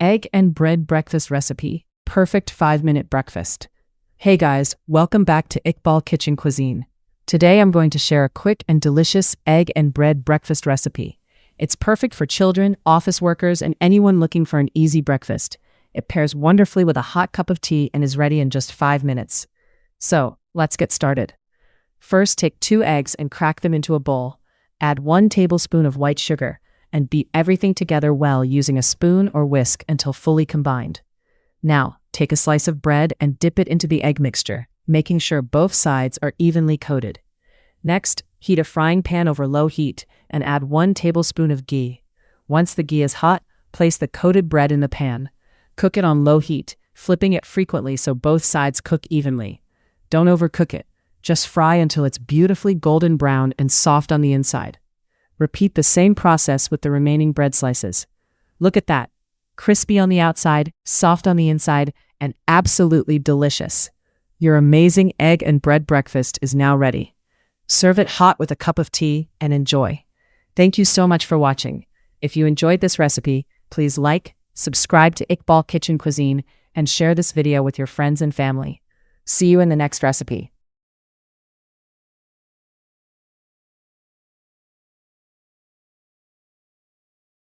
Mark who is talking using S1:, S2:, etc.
S1: Egg and bread breakfast recipe. Perfect 5-minute breakfast. Hey guys, welcome back to Iqbal Kitchen Cuisine. Today I'm going to share a quick and delicious egg and bread breakfast recipe. It's perfect for children, office workers, and anyone looking for an easy breakfast. It pairs wonderfully with a hot cup of tea and is ready in just 5 minutes. So, let's get started. First, take 2 eggs and crack them into a bowl. Add 1 tablespoon of white sugar and beat everything together well using a spoon or whisk until fully combined. Now, take a slice of bread and dip it into the egg mixture, making sure both sides are evenly coated. Next, heat a frying pan over low heat and add 1 tablespoon of ghee. Once the ghee is hot, place the coated bread in the pan. Cook it on low heat, flipping it frequently so both sides cook evenly. Don't overcook it. Just fry until it's beautifully golden brown and soft on the inside. Repeat the same process with the remaining bread slices. Look at that. Crispy on the outside, soft on the inside, and absolutely delicious. Your amazing egg and bread breakfast is now ready. Serve it hot with a cup of tea and enjoy. Thank you so much for watching. If you enjoyed this recipe, please like, subscribe to Iqbal Kitchen Cuisine, and share this video with your friends and family. See you in the next recipe.